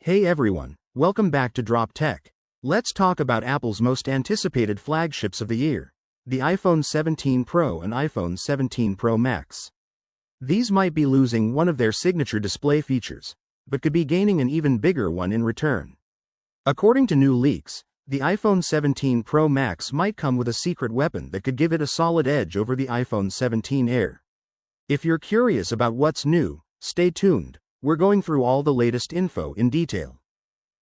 Hey everyone, welcome back to Drop Tech. Let's talk about Apple's most anticipated flagships of the year, the iPhone 17 Pro and iPhone 17 Pro Max. These might be losing one of their signature display features, but could be gaining an even bigger one in return. According to new leaks, the iPhone 17 Pro Max might come with a secret weapon that could give it a solid edge over the iPhone 17 Air. If you're curious about what's new, stay tuned. We're going through all the latest info in detail.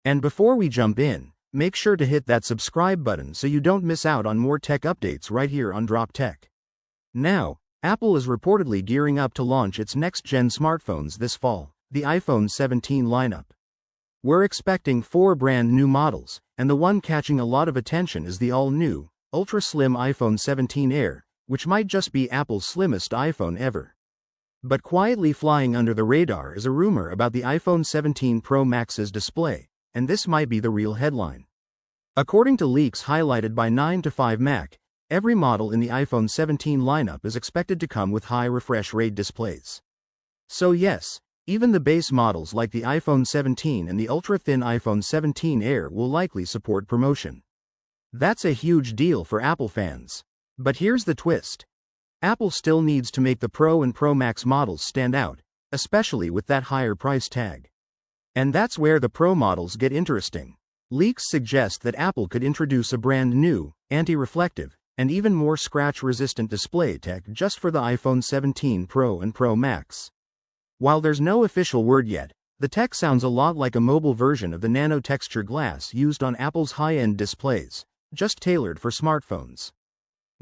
And before we jump in, make sure to hit that subscribe button so you don't miss out on more tech updates right here on Drop Tech. Now, Apple is reportedly gearing up to launch its next-gen smartphones this fall, the iPhone 17 lineup. We're expecting 4 brand new models, and the one catching a lot of attention is the all-new, ultra-slim iPhone 17 Air, which might just be Apple's slimmest iPhone ever. But quietly flying under the radar is a rumor about the iPhone 17 Pro Max's display, and this might be the real headline. According to leaks highlighted by 9to5Mac, every model in the iPhone 17 lineup is expected to come with high refresh rate displays. So yes, even the base models like the iPhone 17 and the ultra-thin iPhone 17 Air will likely support promotion. That's a huge deal for Apple fans. But here's the twist. Apple still needs to make the Pro and Pro Max models stand out, especially with that higher price tag. And that's where the Pro models get interesting. Leaks suggest that Apple could introduce a brand new, anti-reflective, and even more scratch-resistant display tech just for the iPhone 17 Pro and Pro Max. While there's no official word yet, the tech sounds a lot like a mobile version of the nano-texture glass used on Apple's high-end displays, just tailored for smartphones.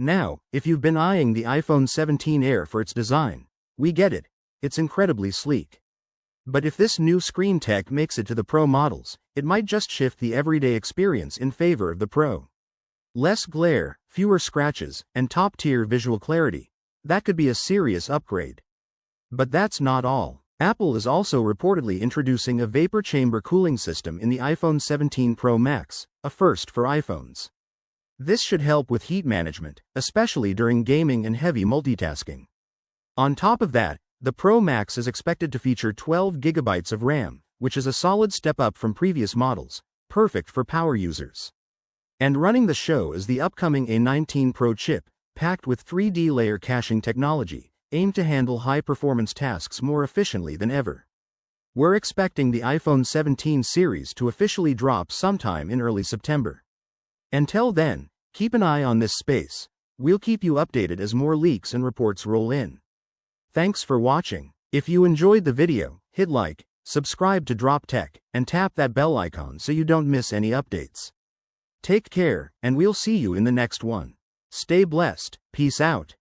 Now, if you've been eyeing the iPhone 17 Air for its design, we get it, it's incredibly sleek. But if this new screen tech makes it to the Pro models, it might just shift the everyday experience in favor of the Pro. Less glare, fewer scratches, and top-tier visual clarity. That could be a serious upgrade. But that's not all. Apple is also reportedly introducing a vapor chamber cooling system in the iPhone 17 Pro Max, a first for iPhones. This should help with heat management, especially during gaming and heavy multitasking. On top of that, the Pro Max is expected to feature 12GB of RAM, which is a solid step up from previous models, perfect for power users. And running the show is the upcoming A19 Pro Chip, packed with 3D layer caching technology, aimed to handle high-performance tasks more efficiently than ever. We're expecting the iPhone 17 series to officially drop sometime in early September. Until then, keep an eye on this space. We'll keep you updated as more leaks and reports roll in. Thanks for watching. If you enjoyed the video, hit like, subscribe to Drop Tech, and tap that bell icon so you don't miss any updates. Take care, and we'll see you in the next one. Stay blessed. Peace out.